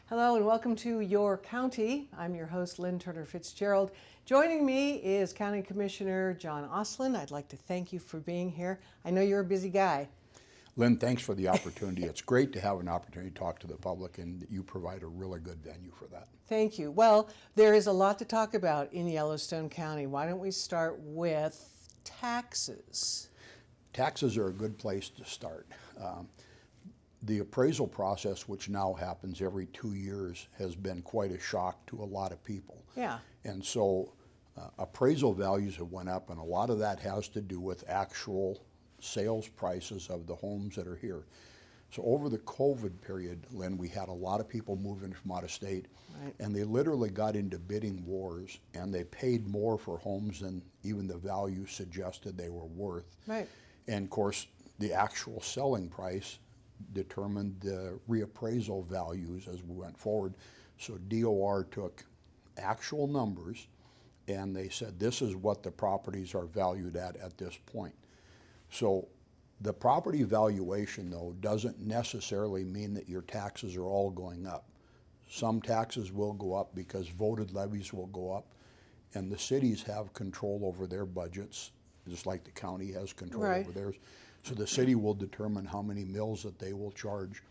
Hello and welcome to Your County. I'm your host, Lynne Turner Fitzgerald. Joining me is County Commissioner John Ostlund. I'd like to thank you for being here. I know you're a busy guy. Lynn, thanks for the opportunity. It's great to have an opportunity to talk to the public, and you provide a really good venue for that. Thank you. Well, there is a lot to talk about in Yellowstone County. Why don't we start with taxes? Taxes are a good place to start. The appraisal process, which now happens every 2 years, has been quite a shock to a lot of people. Yeah. And so appraisal values have went up, and a lot of that has to do with actual sales prices of the homes that are here. So over the COVID period, Lynn, we had a lot of people moving from out of state, Right. and they literally got into bidding wars, and they paid more for homes than even the value suggested they were worth. Right. And of course, the actual selling price determined the reappraisal values as we went forward. So DOR took actual numbers and they said this is what the properties are valued at this point. So the property valuation, though, doesn't necessarily mean that your taxes are all going up. Some taxes will go up because voted levies will go up, and the cities have control over their budgets, just like the county has control Right. over theirs. So the city will determine how many mills that they will charge.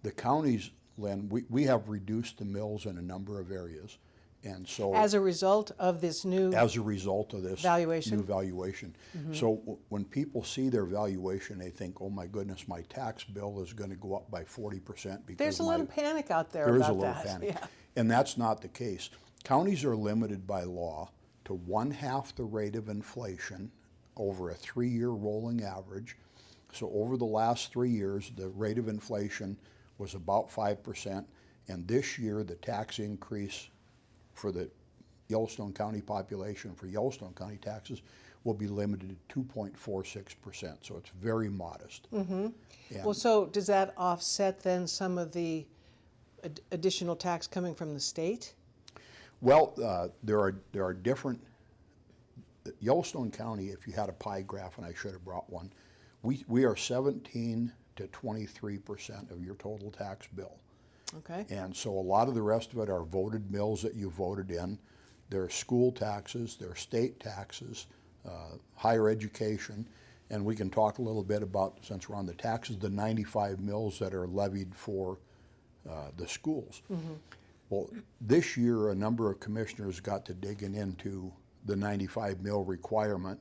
The counties, Lynn, we have reduced the mills in a number of areas. And so As a result of this new as a result of this valuation? new valuation. So when people see their valuation, they think, oh my goodness, my tax bill is going to go up by 40% because There's a little panic out there there about is a little that. panic. Yeah. And that's not the case. Counties are limited by law to 1/2 the rate of inflation over a 3-year rolling average. So over the last 3 years, the rate of inflation was about 5%. And this year, the tax increase for the Yellowstone County population, for Yellowstone County taxes, will be limited to 2.46%. So it's very modest. And Well, so does that offset then some of the additional tax coming from the state? well, there are different. Yellowstone County, if you had a pie graph, and I should have brought one, we are 17 to 23% of your total tax bill. Okay. And so a lot of the rest of it are voted mills that you voted in. There are school taxes, there are state taxes, higher education, and we can talk a little bit about, since we're on the taxes, the 95 mills that are levied for the schools. Well, this year a number of commissioners got to digging into the 95 mill requirement,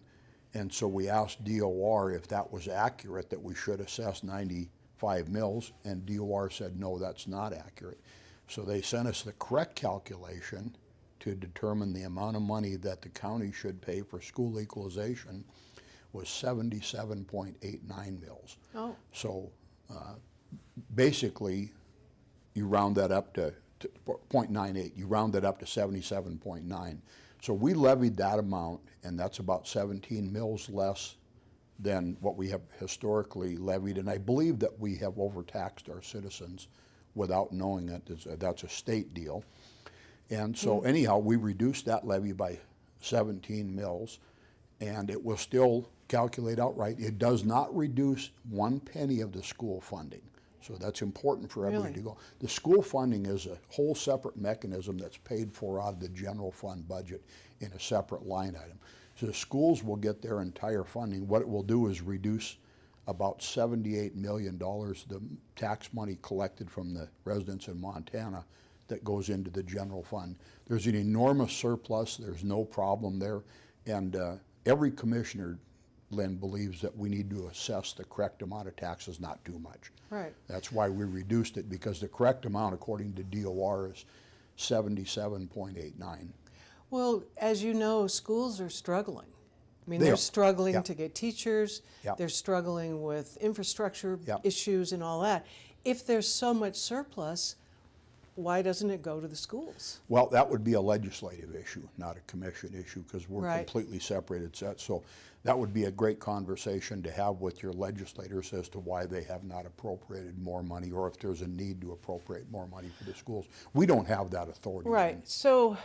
and so we asked DOR if that was accurate, that we should assess 95 mills, and DOR said no, that's not accurate. So they sent us the correct calculation to determine the amount of money that the county should pay for school equalization was 77.89 mills. Oh. So basically you round that up to 0.98, you round that up to 77.9. So we levied that amount, and that's about 17 mills less than what we have historically levied, and I believe that we have overtaxed our citizens without knowing it. That's a state deal. And so anyhow, we reduced that levy by 17 mills, and it will still calculate outright. It does not reduce 1 penny of the school funding. So that's important for everybody to go. The school funding is a whole separate mechanism that's paid for out of the general fund budget in a separate line item. So the schools will get their entire funding. What it will do is reduce about $78 million, the tax money collected from the residents in Montana that goes into the general fund. There's an enormous surplus. There's no problem there. And every commissioner, Lynn, believes that we need to assess the correct amount of taxes, not too much. Right. That's why we reduced it, because the correct amount, according to DOR, is 77.89. Well, as you know, schools are struggling. I mean, They they're are. struggling Yeah. to get teachers. Yeah. They're struggling with infrastructure Yeah. issues and all that. If there's so much surplus, why doesn't it go to the schools? Well, that would be a legislative issue, not a commission issue, because we're Right. completely separated sets. So that would be a great conversation to have with your legislators as to why they have not appropriated more money, or if there's a need to appropriate more money for the schools. We don't have that authority. Right. So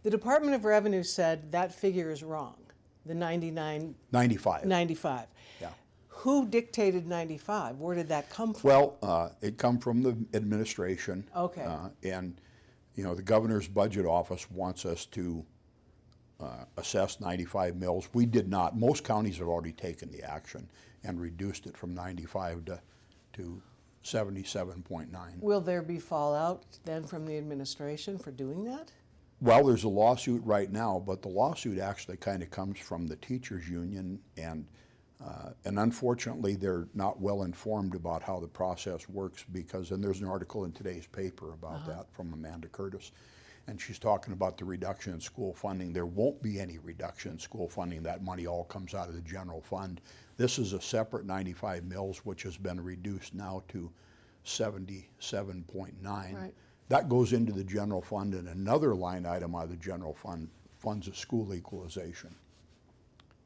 the Department of Revenue said that figure is wrong, the 95. 95. Yeah. who dictated 95? Where did that come from? Well, it come from the administration. Okay. And, the governor's budget office wants us to assess 95 mills. We did not. Most counties have already taken the action and reduced it from 95 to 77.9. Will there be fallout then from the administration for doing that? Well, there's a lawsuit right now, but the lawsuit actually kind of comes from the teachers union, and unfortunately they're not well informed about how the process works, because, and there's an article in today's paper about that from Amanda Curtis, and she's talking about the reduction in school funding. There won't be any reduction in school funding. That money all comes out of the general fund. This is a separate 95 mills, which has been reduced now to 77.9. Right. That goes into the general fund, and another line item out of the general fund funds a school equalization.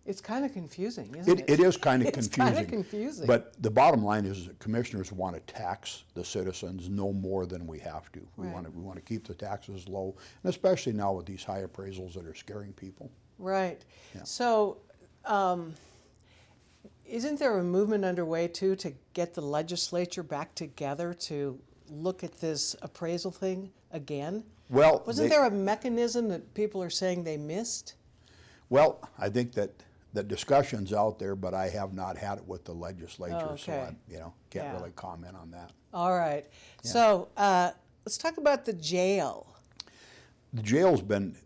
It's kind of confusing, isn't it? It is kind of It's confusing. kind of confusing. But the bottom line is that commissioners want to tax the citizens no more than we have to. We Right. want to keep the taxes low, and especially now with these high appraisals that are scaring people. Right. Yeah. So, isn't there a movement underway too to get the legislature back together to look at this appraisal thing again? Well, Wasn't there a mechanism that people are saying they missed? Well, I think that the discussion's out there, but I have not had it with the legislature, so Okay. I, can't Yeah. really comment on that. All right. So let's talk about the jail. The jail's been,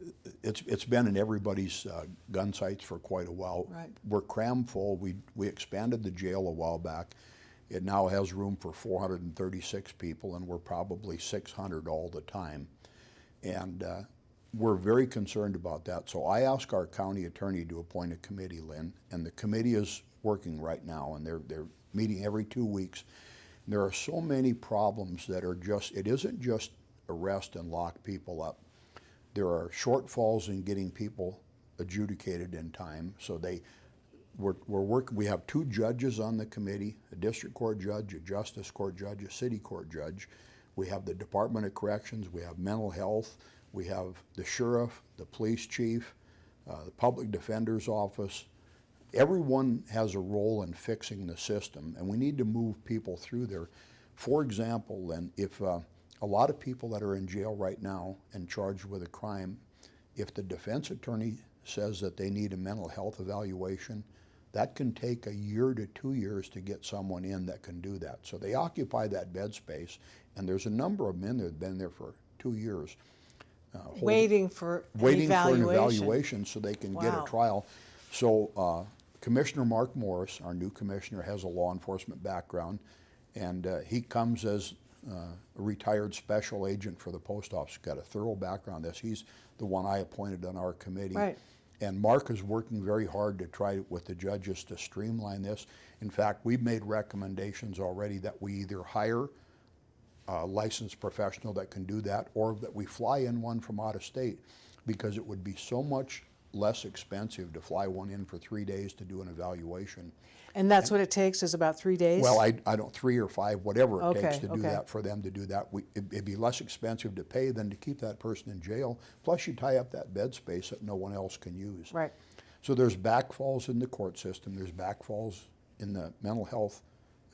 it's been in everybody's gun sights for quite a while. Right. We're cram full. We expanded the jail a while back. It now has room for 436 people, and we're probably 600 all the time. And we're very concerned about that. So I asked our county attorney to appoint a committee, Lynn, and the committee is working right now, and they're meeting every 2 weeks. And there are so many problems that are just, it isn't just arrest and lock people up. There are shortfalls in getting people adjudicated in time. So we're working, we have 2 judges on the committee, a district court judge, a justice court judge, a city court judge. We have the Department of Corrections, we have mental health, we have the sheriff, the police chief, the public defender's office. Everyone has a role in fixing the system, and we need to move people through there. For example, then, if a lot of people that are in jail right now and charged with a crime, if the defense attorney says that they need a mental health evaluation, that can take 1 year to 2 years to get someone in that can do that. So they occupy that bed space, and there's a number of them in there that have been there for 2 years. Waiting for an Waiting for an evaluation. evaluation so they can get Wow. a trial. So Commissioner Mark Morris, our new commissioner, has a law enforcement background, and he comes as a retired special agent for the post office. Got a thorough background in this. He's the one I appointed on our committee. Right. And Mark is working very hard to try with the judges to streamline this. In fact, we've made recommendations already that we either hire a licensed professional that can do that, or that we fly in one from out of state, because it would be so much less expensive to fly one in for 3 days to do an evaluation. And that's what it takes, is about 3 days? Well, I don't, 3 or 5, whatever it takes Okay, to do okay. that, for them to do that. It'd be less expensive to pay than to keep that person in jail. Plus you tie up that bed space that no one else can use. Right. So there's backfalls in the court system, there's backfalls in the mental health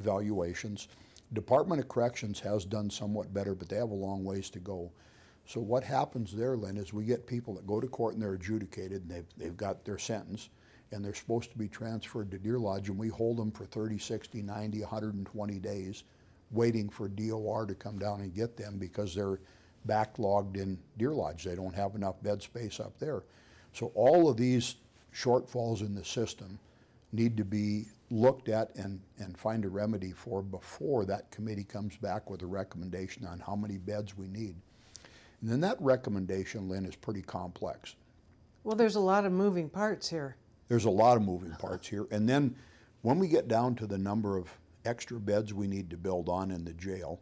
evaluations. Department of Corrections has done somewhat better, but they have a long ways to go. So what happens there, Lynn, is we get people that go to court and they're adjudicated, and they've got their sentence, and they're supposed to be transferred to Deer Lodge, and we hold them for 30, 60, 90, 120 days, waiting for DOR to come down and get them, because they're backlogged in Deer Lodge. They don't have enough bed space up there. So all of these shortfalls in the system need to be looked at and find a remedy for before that committee comes back with a recommendation on how many beds we need. And then that recommendation, Lynn, is pretty complex. Well, there's a lot of moving parts here. There's a lot of moving parts here. And then when we get down to the number of extra beds we need to build on in the jail,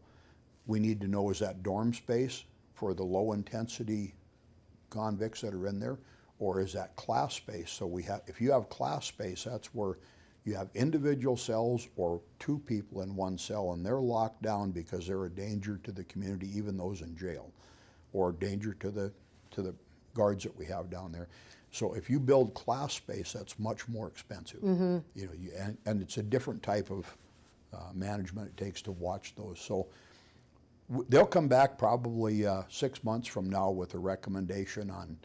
we need to know, is that dorm space for the low intensity convicts that are in there, or is that class space? So we have, if you have class space, that's where you have individual cells or 2 people in one cell, and they're locked down because they're a danger to the community, even those in jail, or danger to the guards that we have down there. So if you build class space, that's much more expensive. You know, and it's a different type of management it takes to watch those. So they'll come back probably 6 months from now with a recommendation on,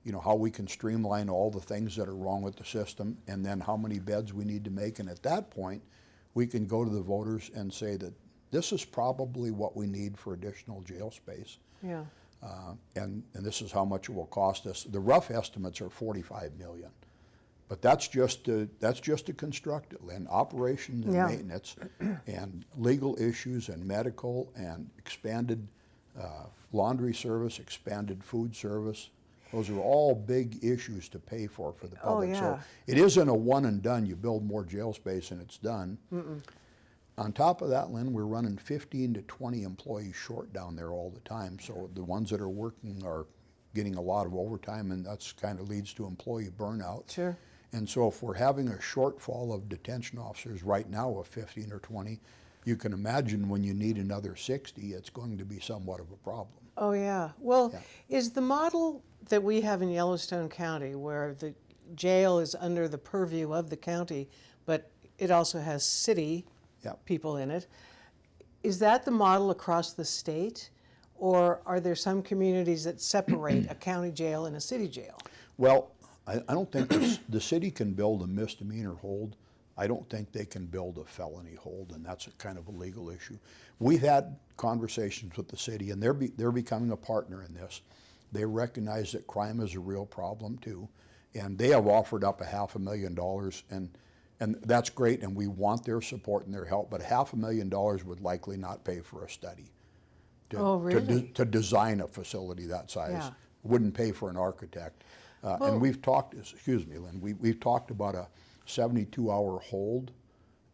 you know, how we can streamline all the things that are wrong with the system, and then how many beds we need to make. And at that point, we can go to the voters and say that this is probably what we need for additional jail space. Yeah. And this is how much it will cost us. The rough estimates are 45 million, but that's just to construct it, and operations and maintenance, and legal issues and medical and expanded laundry service, expanded food service. Those are all big issues to pay for the public. So it isn't a one and done. You build more jail space and it's done. On top of that, Lynn, we're running 15 to 20 employees short down there all the time. So the ones that are working are getting a lot of overtime, and that's kind of leads to employee burnout. Sure. And so if we're having a shortfall of detention officers right now of 15 or 20, you can imagine when you need another 60, it's going to be somewhat of a problem. Oh, yeah. Well, is the model that we have in Yellowstone County, where the jail is under the purview of the county, but it also has city people in it, is that the model across the state? Or are there some communities that separate a county jail and a city jail? Well, I don't think the city can build a misdemeanor hold. I don't think they can build a felony hold, and that's a kind of a legal issue. We've had conversations with the city, and they're becoming a partner in this. They recognize that crime is a real problem too, and they have offered up $500,000, and that's great, and we want their support and their help, but $500,000 would likely not pay for a study. To design a facility that size. Wouldn't pay for an architect. And we've talked, excuse me, Lynn, we've talked about a 72-hour hold,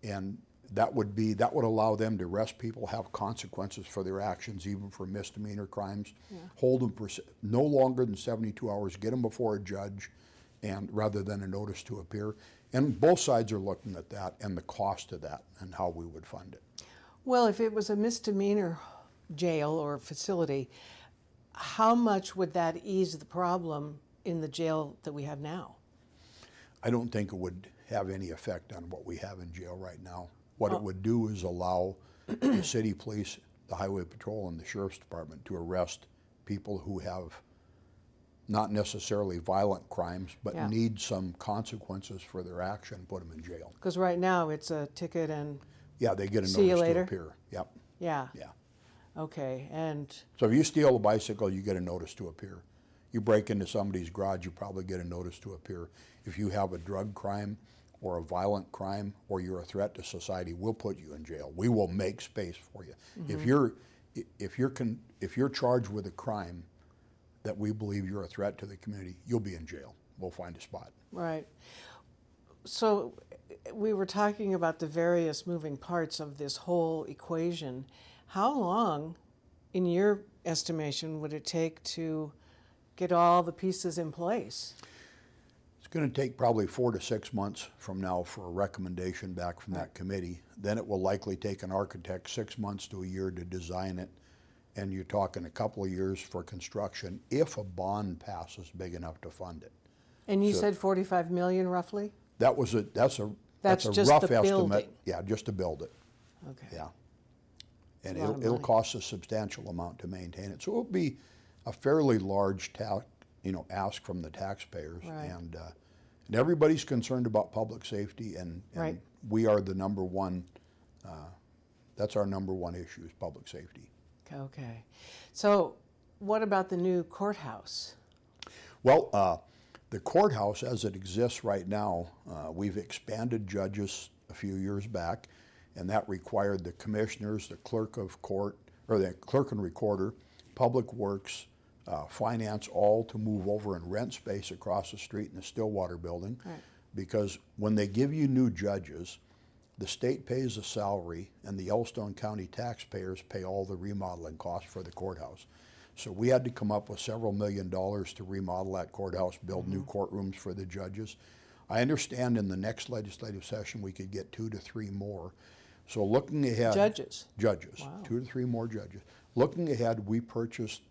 and that would allow them to arrest people, have consequences for their actions, even for misdemeanor crimes. Hold them for no longer than 72 hours, get them before a judge, and rather than a notice to appear. And both sides are looking at that and the cost of that and how we would fund it. Well, if it was a misdemeanor jail or facility, how much would that ease the problem in the jail that we have now? I don't think it would have any effect on what we have in jail right now. What it would do is allow the city police, the highway patrol, and the sheriff's department to arrest people who have not necessarily violent crimes, but need some consequences for their action, put them in jail. Because right now it's a ticket and they get a see you notice later. to appear. Yep. Yeah. Yeah. Okay, and so if you steal a bicycle, you get a notice to appear. You break into somebody's garage, you probably get a notice to appear. If you have a drug crime or a violent crime or you're a threat to society, we'll put you in jail. We will make space for you. If you're charged with a crime that we believe you're a threat to the community, you'll be in jail. We'll find a spot. Right. So we were talking about the various moving parts of this whole equation. How long, in your estimation, would it take to get all the pieces in place? It's going to take probably 4 to 6 months from now for a recommendation back from that committee. Then it will likely take an architect 6 months to a year to design it, and you're talking a couple of years for construction if a bond passes big enough to fund it. And you said 45 million roughly? That's a just rough the estimate. building. Yeah, just to build it. Okay. Yeah. And it'll cost a substantial amount to maintain it. So it'll be a fairly large ask from the taxpayers. Right. And everybody's concerned about public safety, and we are the number one, that's our number one issue, is public safety. Okay. So what about the new courthouse? Well, the courthouse as it exists right now, we've expanded judges a few years back, and that required the commissioners, the clerk of court, or the clerk and recorder, public works, finance, all to move over and rent space across the street in the Stillwater building. Right. Because when they give you new judges, the state pays a salary and the Yellowstone County taxpayers pay all the remodeling costs for the courthouse. So we had to come up with several $1 million to remodel that courthouse, build new courtrooms for the judges. I understand in the next legislative session we could get 2 to 3 more. So looking ahead. Judges? Judges. Wow. 2 to 3 more judges. Looking ahead, we purchased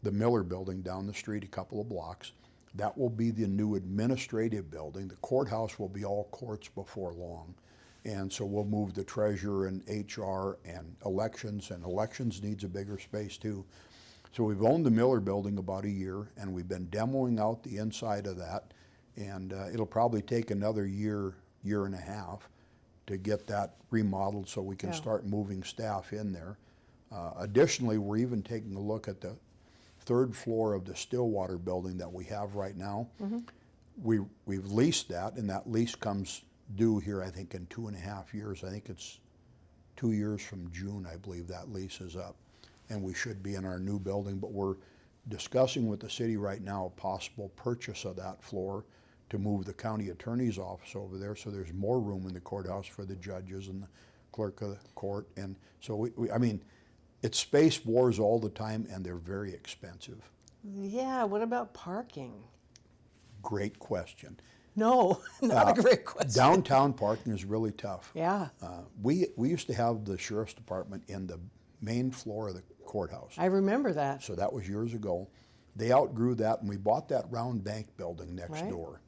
the Miller building down the street a couple of blocks. That will be the new administrative building. The courthouse will be all courts before long. And so we'll move the treasurer and HR and elections needs a bigger space too. So we've owned the Miller building about a year, and we've been demoing out the inside of that, and it'll probably take another year, year and a half to get that remodeled so we can start moving staff in there. Additionally, we're even taking a look at the third floor of the Stillwater building that we have right now. We've leased that, and that lease comes due here, I think, in 2.5 years. I think it's 2 years from June, I believe that lease is up, and we should be in our new building. But we're discussing with the city right now a possible purchase of that floor to move the county attorney's office over there, so there's more room in the courthouse for the judges and the clerk of the court. And so I mean, it's space wars all the time, and they're very expensive. Yeah, what about parking? Great question. No, not a great question. Downtown parking is really tough. Yeah. We used to have the sheriff's department in the main floor of the courthouse. I remember that. So that was years ago. They outgrew that, and we bought that round bank building next door.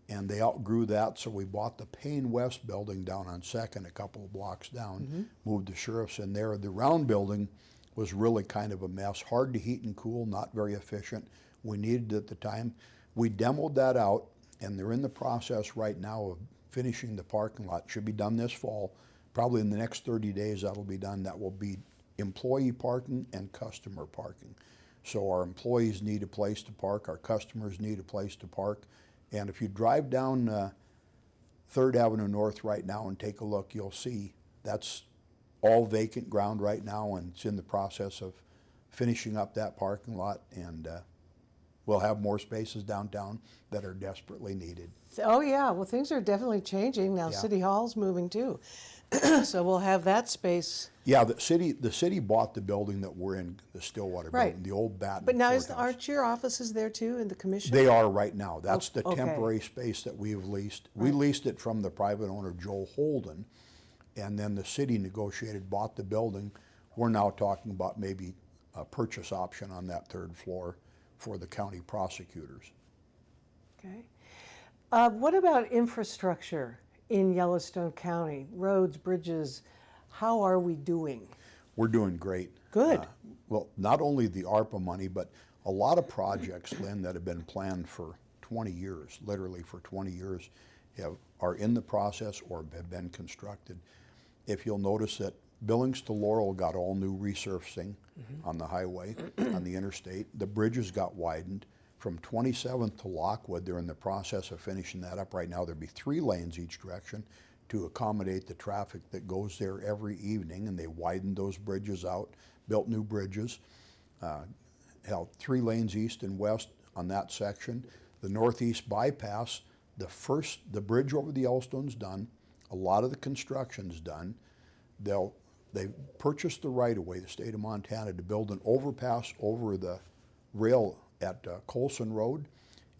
And they outgrew that, so we bought the Payne West building down on 2nd, a couple of blocks down, moved the sheriff's in there. The round building was really kind of a mess, hard to heat and cool, not very efficient. We needed it at the time. We demoed that out, and they're in the process right now of finishing the parking lot. Should be done this fall. Probably in the next 30 days that'll be done. That will be employee parking and customer parking. So our employees need a place to park, our customers need a place to park. And if you drive down 3rd Avenue North right now and take a look, you'll see that's all vacant ground right now, and it's in the process of finishing up that parking lot, and we'll have more spaces downtown that are desperately needed. Oh yeah, well things are definitely changing now. City Hall's moving too, so we'll have that space. Yeah, the city bought the building that we're in, the Stillwater building, the old Batten. But now courthouse. aren't your offices there too in the commission? They are right now. That's the okay. temporary space that we've leased. We leased it from the private owner, Joe Holden, and then the city negotiated, bought the building. We're now talking about maybe a purchase option on that 3rd floor for the county prosecutors. Okay. What about infrastructure in Yellowstone County? Roads, bridges, how are we doing? We're doing great. Good. Well, not only the ARPA money, but a lot of projects, Lynn, that have been planned for 20 years, literally for 20 years, are in the process or have been constructed. If you'll notice that Billings to Laurel got all new resurfacing on the highway, on the interstate. The bridges got widened. From 27th to Lockwood, they're in the process of finishing that up right now. There'll be 3 lanes each direction to accommodate the traffic that goes there every evening, and they widened those bridges out, built new bridges, held 3 lanes east and west on that section. The northeast bypass, the bridge over the Yellowstone's done. A lot of the construction's done. They purchased the right-of-way, the state of Montana, to build an overpass over the rail at Colson Road,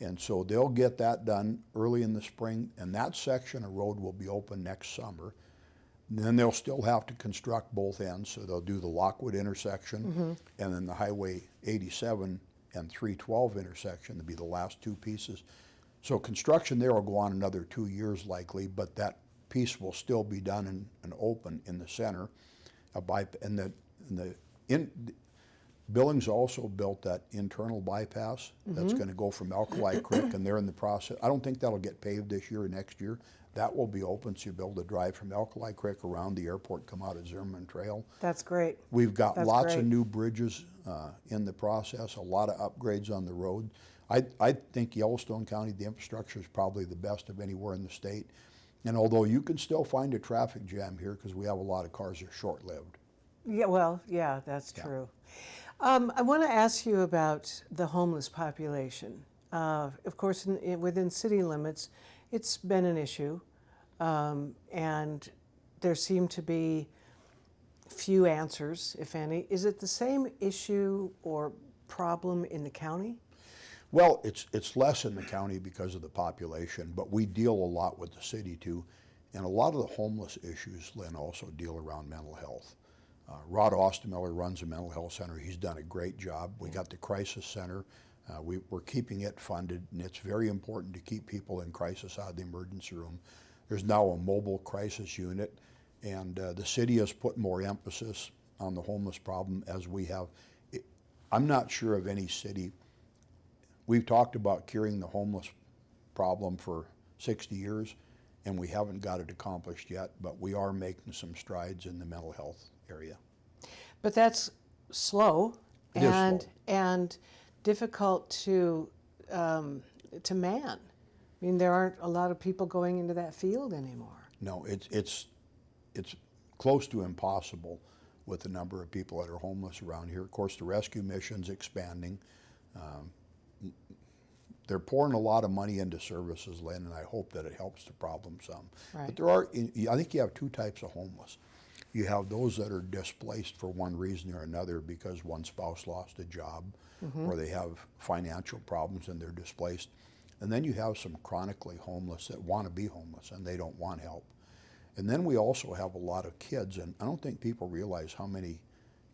and so they'll get that done early in the spring, and that section of road will be open next summer. And then they'll still have to construct both ends, so they'll do the Lockwood intersection and then the Highway 87 and 312 intersection to be the last 2 pieces. So construction there will go on another 2 years likely, but that piece will still be done and open in the center. Billings also built that internal bypass that's going to go from Alkali Creek, and they're in the process. I don't think that'll get paved this year or next year. That will be open, so you'll be able to drive from Alkali Creek around the airport, come out of Zimmerman Trail. That's great. We've got lots of new bridges in the process, a lot of upgrades on the road. I think Yellowstone County, the infrastructure is probably the best of anywhere in the state. And although you can still find a traffic jam here because we have a lot of cars that are short-lived. Yeah, well, yeah, that's true. I want to ask you about the homeless population. Of course, within city limits, it's been an issue, and there seem to be few answers, if any. Is it the same issue or problem in the county? Well, it's less in the county because of the population, but we deal a lot with the city too. And a lot of the homeless issues, Lynn, also deal around mental health. Rod Ostemiller runs a mental health center. He's done a great job. We got the crisis center We're keeping it funded, and it's very important to keep people in crisis out of the emergency room. There's now a mobile crisis unit, and the city has put more emphasis on the homeless problem as we have. I'm not sure of any city. We've talked about curing the homeless problem for 60 years, and we haven't got it accomplished yet, but we are making some strides in the mental health area. But that's slow It is slow. and difficult to man. I mean, there aren't a lot of people going into that field anymore. No, it's close to impossible with the number of people that are homeless around here. Of course, the rescue mission's expanding. They're pouring a lot of money into services, Lynn, and I hope that it helps the problem some. Right. But there are, I think you have two types of homeless. You have those that are displaced for one reason or another because one spouse lost a job, or they have financial problems and they're displaced. And then you have some chronically homeless that want to be homeless and they don't want help. And then we also have a lot of kids, and I don't think people realize how many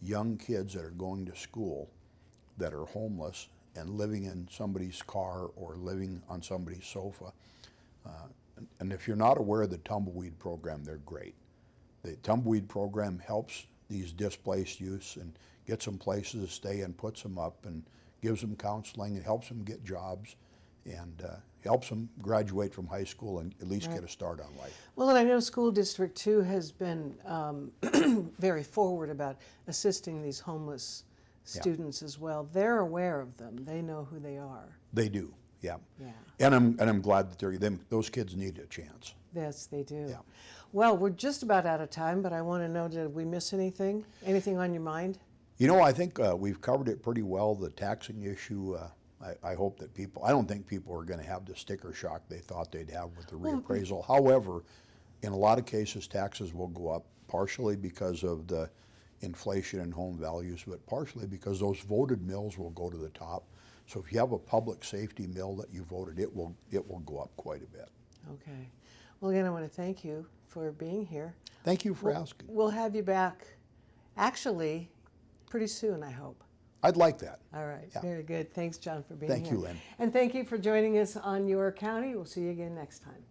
young kids that are going to school that are homeless and living in somebody's car or living on somebody's sofa. And if you're not aware of the tumbleweed program, they're great. The tumbleweed program helps these displaced youths and gets them places to stay and puts them up and gives them counseling and helps them get jobs and helps them graduate from high school and at least get a start on life. Well, and I know School District 2 has been very forward about assisting these homeless students as well. They're aware of them. They know who they are. They do, yeah. Yeah. And I'm glad that those kids need a chance. Yes, they do. Yeah. Well, we're just about out of time, but I want to know, did we miss anything? Anything on your mind? You know, I think we've covered it pretty well. The taxing issue, I hope that I don't think people are going to have the sticker shock they thought they'd have with the reappraisal. However, in a lot of cases, taxes will go up, partially because of the inflation in home values, but partially because those voted mills will go to the top. So if you have a public safety mill that you voted, it will go up quite a bit. Okay. Well, again, I want to thank you for being here. Thank you for asking. We'll have you back, actually, pretty soon, I hope. I'd like that. All right. Yeah. Very good. Thanks, John, for being Thank here. you, Lynn. And thank you for joining us on Your County. We'll see you again next time.